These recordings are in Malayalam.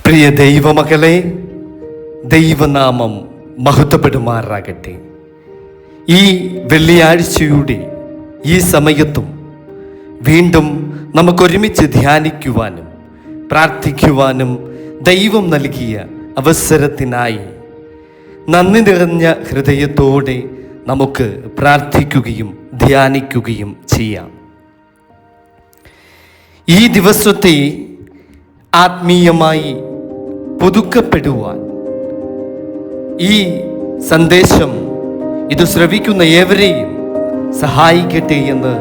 പ്രിയ ദൈവമകളെ, ദൈവനാമം മഹത്വപ്പെടുമാറാകട്ടെ. ഈ വെള്ളിയാഴ്ചയുടെ ഈ സമയത്തും വീണ്ടും നമുക്കൊരുമിച്ച് ധ്യാനിക്കുവാനും പ്രാർത്ഥിക്കുവാനും ദൈവം നൽകിയ അവസരത്തിനായി നന്ദി നിറഞ്ഞ ഹൃദയത്തോടെ നമുക്ക് പ്രാർത്ഥിക്കുകയും ധ്യാനിക്കുകയും ചെയ്യാം. ഈ ദിവസത്തെ ആത്മീയമായി പുതുക്കപ്പെടുവാൻ ഈ സന്ദേശം ഇത് ശ്രവിക്കുന്ന ഏവരെയും സഹായിക്കട്ടെ എന്ന്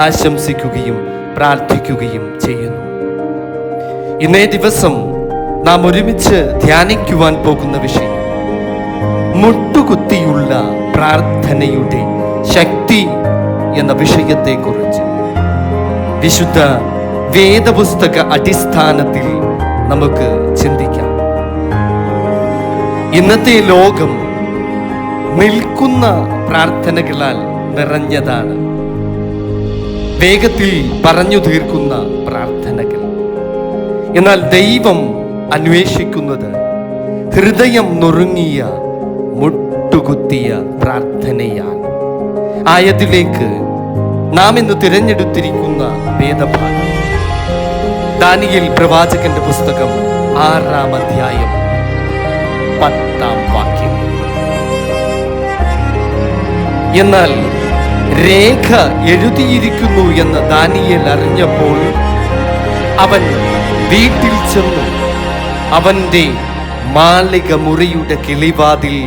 ആശംസിക്കുകയും പ്രാർത്ഥിക്കുകയും ചെയ്യുന്നു. ഇന്നേ ദിവസം നാം ഒരുമിച്ച് ധ്യാനിക്കുവാൻ പോകുന്ന വിഷയം മുട്ടുകുത്തിയുള്ള പ്രാർത്ഥനയുടെ ശക്തി എന്ന വിഷയത്തെക്കുറിച്ച് വിശുദ്ധ വേദപുസ്തക അടിസ്ഥാനത്തിൽ നമുക്ക് ചിന്തിക്കാം. ഇന്നത്തെ ലോകം നിൽക്കുന്ന പ്രാർത്ഥനകളാൽ നിറഞ്ഞതാണ്. വേഗത്തിൽ പറഞ്ഞു തീർക്കുന്ന പ്രാർത്ഥനകൾ. എന്നാൽ ദൈവം അന്വേഷിക്കുന്നത് ഹൃദയം നുറുങ്ങിയ മുട്ടുകുത്തിയ പ്രാർത്ഥനയാണ്. ആയതിലേക്ക് നാം ഇന്ന് തിരഞ്ഞെടുത്തിരിക്കുന്ന വേദഭാഗം ദാനിയേൽ പ്രവാചകന്റെ പുസ്തകം 6-ാം അധ്യായം 10-ാം വാക്യം. എന്നാൽ രേഖ എഴുതിയിരിക്കുന്നു എന്ന് ദാനിയേൽ അറിഞ്ഞപ്പോൾ അവൻ വീട്ടിൽ ചെന്നു അവന്റെ മാളിക മുറിയുടെ കിളിവാതിൽ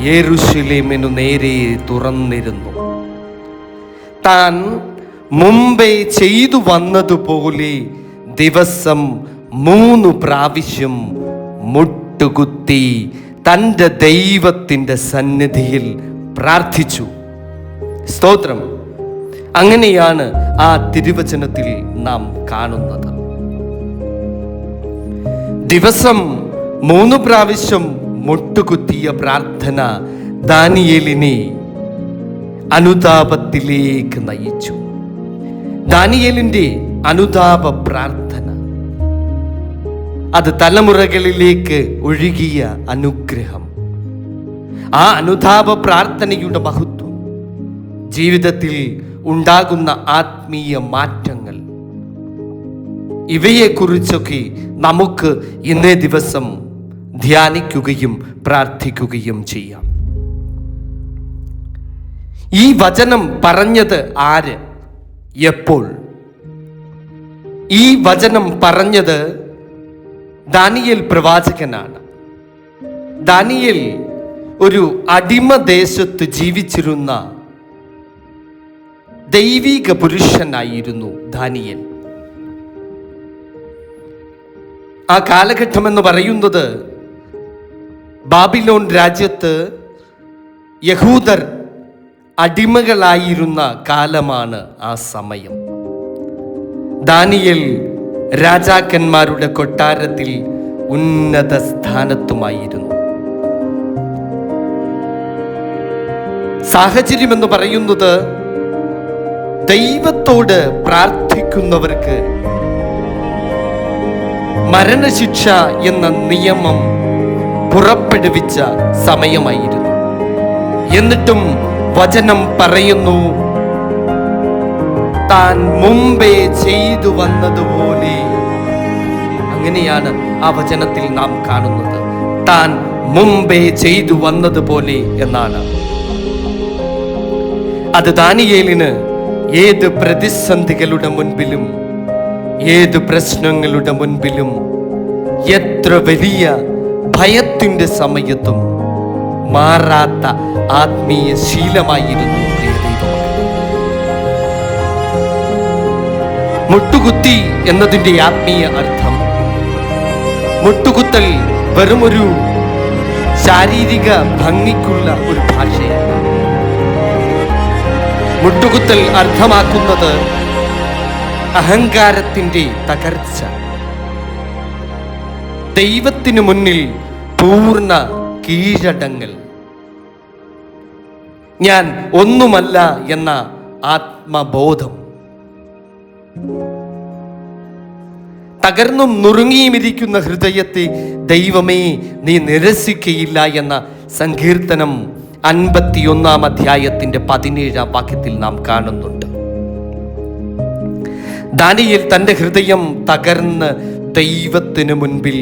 യെരൂശലേമിനു നേരെ തുറന്നിരുന്നു. താൻ മുമ്പേ ചെയ്തു വന്നതുപോലെ ദിവസം 3 പ്രാവശ്യം മുട്ടുകുത്തി തൻ്റെ ദൈവത്തിൻ്റെ സന്നിധിയിൽ പ്രാർത്ഥിച്ചു. സ്തോത്രം. അങ്ങനെയാണ് ആ തിരുവചനത്തിൽ നാം കാണുന്നത്. ദിവസം 3 പ്രാവശ്യം മുട്ടുകുത്തിയ പ്രാർത്ഥന ദാനിയേലിനെ അനുതാപത്തിലേക്ക് നയിച്ചു. ദാനിയേലിന്റെ അനുതാപ പ്രാർത്ഥന അത് തലമുറകളിലേക്ക് ഒഴുകിയ അനുഗ്രഹം. ആ അനുതാപ പ്രാർത്ഥനയുടെ മഹത്വം, ജീവിതത്തിൽ ഉണ്ടാകുന്ന ആത്മീയ മാറ്റങ്ങൾ, ഇവയെക്കുറിച്ചൊക്കെ നമുക്ക് ഇന്നേ ദിവസം ധ്യാനിക്കുകയും പ്രാർത്ഥിക്കുകയും ചെയ്യാം. ഈ വചനം പറഞ്ഞത് ആര്, എപ്പോൾ? ഈ വചനം പറഞ്ഞത് ദാനിയേൽ പ്രവാചകനാണ്. ദാനിയേൽ ഒരു അടിമദേശത്ത് ജീവിച്ചിരുന്ന ദൈവിക പുരുഷനായിരുന്നു ദാനിയേൽ. ആ കാലഘട്ടം എന്ന് പറയുന്നത് ബാബിലോൺ രാജ്യത്ത് യഹൂദർ അടിമകളായിരുന്ന കാലമാണ് ആ സമയം. ദാനിയേൽ രാജാക്കന്മാരുടെ കൊട്ടാരത്തിൽ ഉന്നത സ്ഥാനത്തുമായിരുന്നു. സാഹചര്യം എന്ന് പറയുന്നത് ദൈവത്തോട് പ്രാർത്ഥിക്കുന്നവർക്ക് മരണശിക്ഷ എന്ന നിയമം പുറപ്പെടുവിച്ച സമയമായിരുന്നു. എന്നിട്ടും വചനം പറയുന്നു, താൻ മുമ്പേ ചെയ്തു വന്നതുപോലെ. അങ്ങനെയാണ് ആ വചനത്തിൽ നാം കാണുന്നത്. താൻ മുമ്പേ ചെയ്തു വന്നതുപോലെ എന്നാണ്. അത് ദാനിയേലിന് ഏത് പ്രതിസന്ധികളുടെ മുൻപിലും, ഏത് പ്രശ്നങ്ങളുടെ മുൻപിലും, എത്ര വലിയ ഭയത്തിന്റെ സമയത്തും മാറാത്ത ആത്മീയ ശീലമായിരുന്നു. മുട്ടുകുത്തി എന്നതിൻ്റെ ആത്മീയ അർത്ഥം, മുട്ടുകുത്തൽ വെറുമൊരു ശാരീരിക ഭംഗിക്കുള്ള ഒരു ഭാഷയല്ല. മുട്ടുകുത്തൽ അർത്ഥമാക്കുന്നത് അഹങ്കാരത്തിൻ്റെ തകർച്ച, ദൈവത്തിനു മുന്നിൽ പൂർണ്ണ കീഴടങ്ങൽ, ഞാൻ ഒന്നുമല്ല എന്ന ആത്മബോധം. തകർന്നും നുറുങ്ങിയുമിരിക്കുന്ന ഹൃദയത്തെ ദൈവമേ നീ നിരസിക്കയില്ല എന്ന സങ്കീർത്തനം 51 അധ്യായത്തിന്റെ 17 വാക്യത്തിൽ നാം കാണുന്നുണ്ട്. ദാനിയേൽ തന്റെ ഹൃദയം തകർന്ന് ദൈവത്തിനു മുൻപിൽ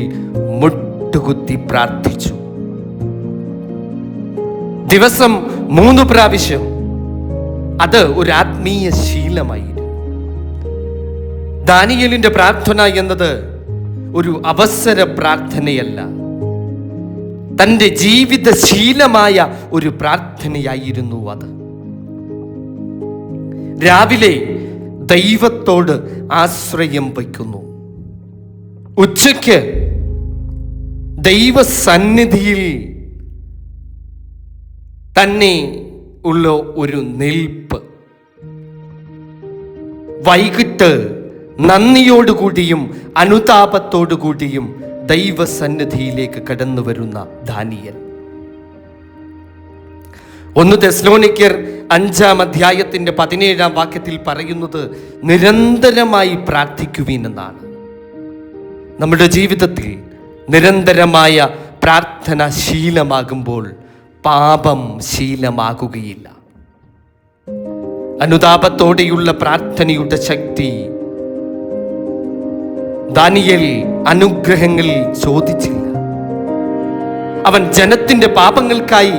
മുട്ടുകുത്തി പ്രാർത്ഥിച്ചു. ദിവസം 3 പ്രാവശ്യം. അത് ഒരു ആത്മീയ ശീലമായിരുന്നു. ദാനിയേലിന്റെ പ്രാർത്ഥന എന്നത് ഒരു അവസര പ്രാർത്ഥനയല്ല, തൻ്റെ ജീവിത ശീലമായ ഒരു പ്രാർത്ഥനയായിരുന്നു അത്. രാവിലെ ദൈവത്തോട് ആശ്രയം വയ്ക്കുന്നു, ഉച്ചയ്ക്ക് ദൈവസന്നിധിയിൽ തന്നെ ഉള്ള ഒരു നിൽപ്പ്, വൈകിട്ട് നന്ദിയോടുകൂടിയും അനുതാപത്തോടുകൂടിയും ദൈവസന്നിധിയിലേക്ക് കടന്നു വരുന്ന ദാനിയേൽ. 1 തെസ്സലോനിക്കർ 5 അധ്യായത്തിന്റെ 17 വാക്യത്തിൽ പറയുന്നത് നിരന്തരമായി പ്രാർത്ഥിക്കുവിൻ എന്നാണ്. നമ്മുടെ ജീവിതത്തിൽ നിരന്തരമായ പ്രാർത്ഥന ശീലമാകുമ്പോൾ പാപം ശീലമാകുകയില്ല. അനുതാപത്തോടെയുള്ള പ്രാർത്ഥനയുടെ ശക്തി. ദാനിയേൽ അനുഗ്രഹങ്ങൾ ചോദിച്ചില്ല. അവൻ ജനത്തിന്റെ പാപങ്ങൾക്കായി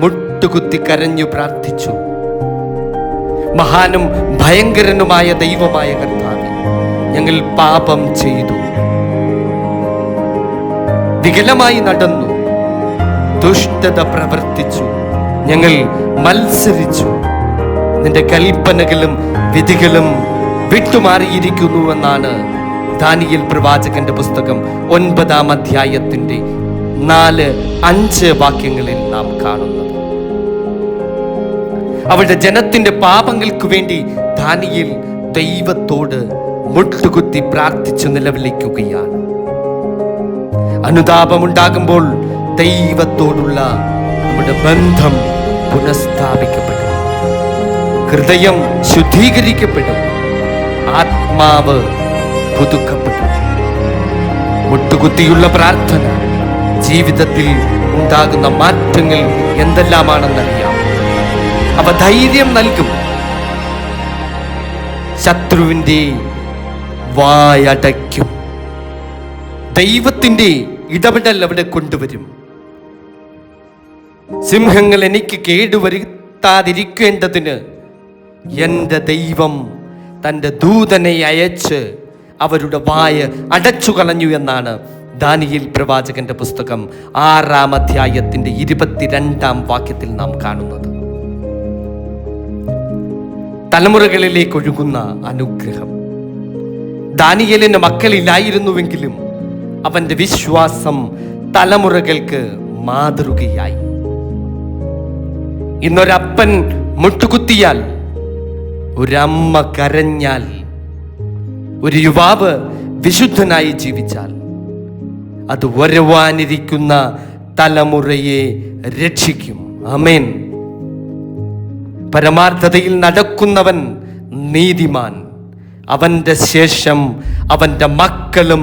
മുട്ടുകുത്തി കരഞ്ഞു പ്രാർത്ഥിച്ചു. മഹാനും ഭയങ്കരനുമായ ദൈവമായ കർത്താവേ, ഞങ്ങൾ പാപം ചെയ്തു, വികലമായി നടന്നു, ദുഷ്ടത പ്രവർത്തിച്ചു, ഞങ്ങൾ മത്സരിച്ചു, നിന്റെ കൽപ്പനകളും വിധികളും വിട്ടുമാറിയിരിക്കുന്നുവെന്നാണ് ദാനിയേൽ പ്രവാചകന്റെ പുസ്തകം 9 അധ്യായത്തിന്റെ 4-5 വാക്യങ്ങളിൽ നാം കാണുന്നത്. അവരുടെ ജനത്തിന്റെ പാപങ്ങൾക്ക് വേണ്ടി ദാനിയേൽ ദൈവത്തോട് മുട്ടുകുത്തി പ്രാർത്ഥിച്ചു നിലവിളിക്കുകയാണ്. അനുതാപമുണ്ടാകുമ്പോൾ ദൈവത്തോടുള്ള നമ്മുടെ ബന്ധം പുനഃസ്ഥാപിക്കപ്പെടും, ഹൃദയം ശുദ്ധീകരിക്കപ്പെടും, ആത്മാവ് പുതുക്കപ്പെടും. മുട്ടുകുത്തിയുള്ള പ്രാർത്ഥന ജീവിതത്തിൽ ഉണ്ടാകുന്ന മാറ്റങ്ങൾ എന്തെല്ലാമാണെന്നറിയാം. അവ ധൈര്യം നൽകും, ശത്രുവിൻ്റെ വായടയ്ക്കും, ദൈവത്തിൻ്റെ ഇടപെടൽ അവിടെ കൊണ്ടുവരും. സിംഹങ്ങൾ എനിക്ക് കേടുവരുത്താതിരിക്കേണ്ടതിന് എൻ്റെ ദൈവം തൻ്റെ ദൂതനെ അയച്ച് അവരുടെ വായ അടച്ചു കളഞ്ഞു എന്നാണ് ദാനിയേൽ പ്രവാചകന്റെ പുസ്തകം 6 അധ്യായത്തിന്റെ 22 വാക്യത്തിൽ നാം കാണുന്നത്. തലമുറകളിലേക്ക് ഒഴുകുന്ന അനുഗ്രഹം. ദാനിയേലിന് മക്കളില്ലായിരുന്നുവെങ്കിലും അവന്റെ വിശ്വാസം തലമുറകൾക്ക് മാതൃകയായി. ഇന്നൊരപ്പൻ മുട്ടുകുത്തിയാൽ, ഒരമ്മ കരഞ്ഞാൽ, ഒരു യുവാവ് വിശുദ്ധനായി ജീവിച്ചാൽ അത് വരുവാനിരിക്കുന്ന തലമുറയെ രക്ഷിക്കും. ആമേൻ. പരമാർത്ഥതയിൽ നടക്കുന്നവൻ നീതിമാൻ, അവന്റെ ശേഷം അവന്റെ മക്കളും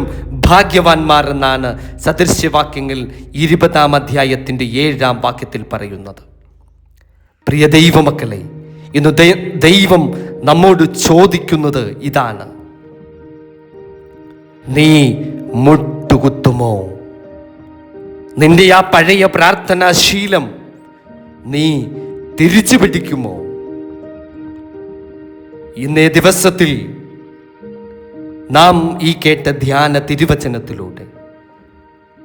ഭാഗ്യവാന്മാർ എന്നാണ് സദൃശ്യവാക്യങ്ങൾ 20 അധ്യായത്തിന്റെ 7 വാക്യത്തിൽ പറയുന്നത്. പ്രിയ ദൈവമക്കളെ, ഇന്ന് ദൈവം നമ്മോട് ചോദിക്കുന്നത് ഇതാണ്: നീ മുട്ടുകുത്തുമോ? നിന്റെ ആ പഴയ പ്രാർത്ഥനാ ശീലം നീ തിരിച്ചു പിടിക്കുമോ? ഇന്നേ ദിവസത്തിൽ നാം ഈ കേട്ട ധ്യാന തിരുവചനത്തിലൂടെ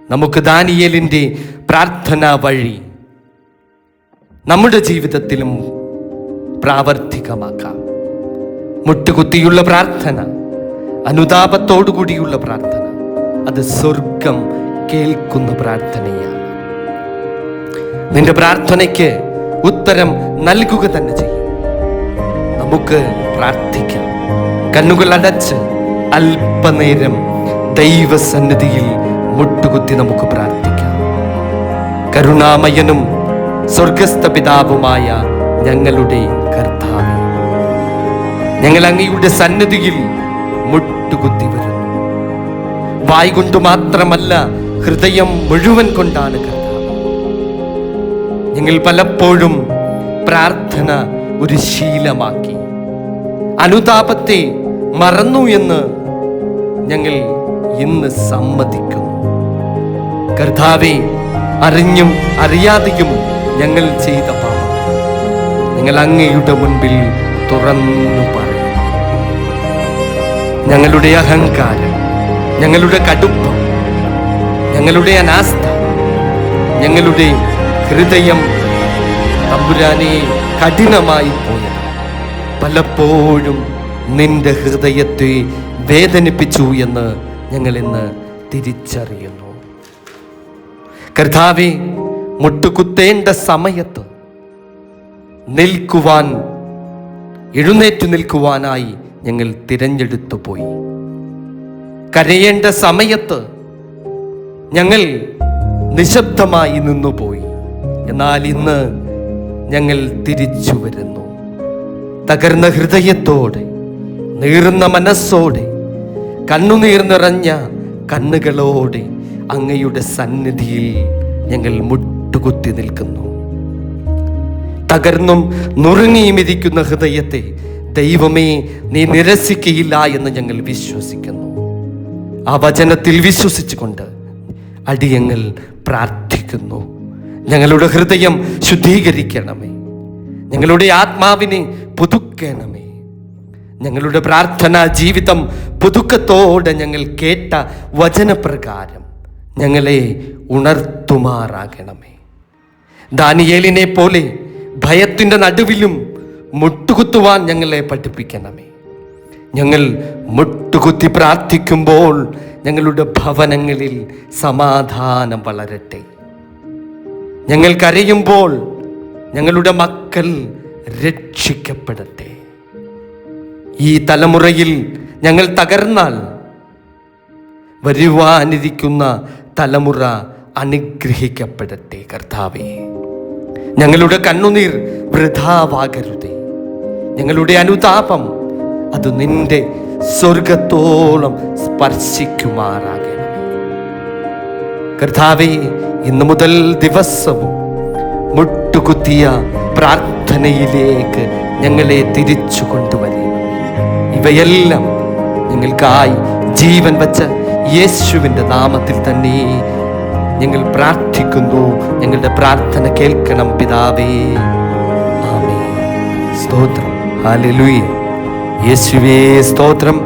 നമുക്ക് ദാനിയേലിൻ്റെ പ്രാർത്ഥനാ വഴി നമ്മുടെ ജീവിതത്തിലും പ്രാവർത്തികമാക്കാം. മുട്ടുകുത്തിയുള്ള പ്രാർത്ഥന, അനുതാപത്തോടുകൂടിയുള്ള പ്രാർത്ഥന, അത് സ്വർഗം കേൾക്കുന്ന പ്രാർത്ഥനയാണ്. നിന്റെ പ്രാർത്ഥനയ്ക്ക് ഉത്തരം നൽകുക തന്നെ ചെയ്യും. നമുക്ക് പ്രാർത്ഥിക്കാം. കണ്ണുകൾ അടച്ച് അല്പനേരം ദൈവസന്നിധിയിൽ മുട്ടുകുത്തി നമുക്ക് പ്രാർത്ഥിക്കാം. കരുണാമയനും സ്വർഗസ്ഥ പിതാവുമായ ഞങ്ങളുടെ കർത്താവേ, ഞങ്ങൾ അങ്ങയുടെ സന്നിധിയിൽ മുട്ടുകുത്തി വരുന്നു. വായ് കൊണ്ട് മാത്രമല്ല, ഹൃദയം മുഴുവൻ കൊണ്ടാണ് കർത്താവ്. ഞങ്ങൾ പലപ്പോഴും പ്രാർത്ഥന ഒരു ശീലമാക്കി അനുതാപത്തെ മറന്നു എന്ന് ഞങ്ങൾ ഇന്ന് സമ്മതിക്കുന്നു. കർത്താവേ, അറിഞ്ഞും അറിയാതെയും ഞങ്ങൾ ചെയ്ത പാപം ഞങ്ങൾ അങ്ങയുടെ മുൻപിൽ തുറന്നു പറയും. ഞങ്ങളുടെ അഹങ്കാരം, ഞങ്ങളുടെ കടുപ്പം, ഞങ്ങളുടെ അനാസ്ഥ, ഞങ്ങളുടെ ഹൃദയം തമ്പുരാനെ കഠിനമായി പോയത് പലപ്പോഴും നിന്റെ ഹൃദയത്തെ വേദനിപ്പിച്ചു എന്ന് ഞങ്ങൾ ഇന്ന് തിരിച്ചറിയുന്നു. കർത്താവേ, മുട്ടുകുത്തേണ്ട സമയത്ത് നിൽക്കുവാൻ, എഴുന്നേറ്റു നിൽക്കുവാനായി ഞങ്ങൾ തിരഞ്ഞെടുത്തു പോയി. കരയേണ്ട സമയത്ത് ഞങ്ങൾ നിശബ്ദമായി നിന്നുപോയി. എന്നാൽ ഇന്ന് ഞങ്ങൾ തിരിച്ചു വരുന്നു. തകർന്ന ഹൃദയത്തോടെ, നീറുന്ന മനസ്സോടെ, കണ്ണുനീർ നിറഞ്ഞ കണ്ണുകളോടെ അങ്ങയുടെ സന്നിധിയിൽ ഞങ്ങൾ മുട്ടുകുത്തി നിൽക്കുന്നു. തകർന്നും നുറുങ്ങിയും ഇരിക്കുന്ന ഹൃദയത്തെ ദൈവമേ, നീ നിരസിക്കയില്ല എന്ന് ഞങ്ങൾ വിശ്വസിക്കുന്നു. ആ വചനത്തിൽ വിശ്വസിച്ചുകൊണ്ട് അടിയങ്ങൾ പ്രാർത്ഥിക്കുന്നു. ഞങ്ങളുടെ ഹൃദയം ശുദ്ധീകരിക്കണമേ, ഞങ്ങളുടെ ആത്മാവിനെ പുതുക്കണമേ. ഞങ്ങളുടെ പ്രാർത്ഥനാ ജീവിതം പുതുക്കത്തോടെ ഞങ്ങൾ കേട്ട വചനപ്രകാരം ഞങ്ങളെ ഉണർത്തുമാറാകണമേ. ദാനിയേലിനെ പോലെ ഭയത്തിൻ്റെ നടുവിലും മുട്ടുകുത്തുവാൻ ഞങ്ങളെ പഠിപ്പിക്കണമേ. ഞങ്ങൾ മുട്ടുകുത്തി പ്രാർത്ഥിക്കുമ്പോൾ ഞങ്ങളുടെ ഭവനങ്ങളിൽ സമാധാനം വളരട്ടെ. ഞങ്ങൾ കരയുമ്പോൾ ഞങ്ങളുടെ മക്കൾ രക്ഷിക്കപ്പെടട്ടെ. ഈ തലമുറയിൽ ഞങ്ങൾ തകർന്നാൽ വരുവാനിരിക്കുന്ന തലമുറ അനുഗ്രഹിക്കപ്പെടട്ടെ. കർത്താവേ, ഞങ്ങളുടെ കണ്ണുനീർ വൃഥാവാകരുതേ. ഞങ്ങളുടെ അനുതാപം അത് നിന്റെ സ്വർഗത്തോളം സ്പർശിക്കുമാറാകണമേ. കർത്താവേ, ഇന്നു മുതൽ ദിവസവും മുട്ടുകുത്തിയ പ്രാർത്ഥനയിലേക്ക് ഞങ്ങളെ തിരിച്ചു കൊണ്ടുവരണം. ഇവയെല്ലാം ഞങ്ങൾക്കായി ജീവൻ വച്ച യേശുവിൻ്റെ നാമത്തിൽ തന്നെ ഞങ്ങൾ പ്രാർത്ഥിക്കുന്നു. ഞങ്ങളുടെ പ്രാർത്ഥന കേൾക്കണം പിതാവേ. ആമേൻ. സ്തോത്രം. ഹല്ലേലൂയ. യേശുവേ സ്തോത്രം.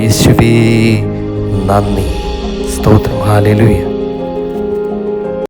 യേശുവേ നന്ദി. സ്തോത്രം. ഹല്ലേലൂയ.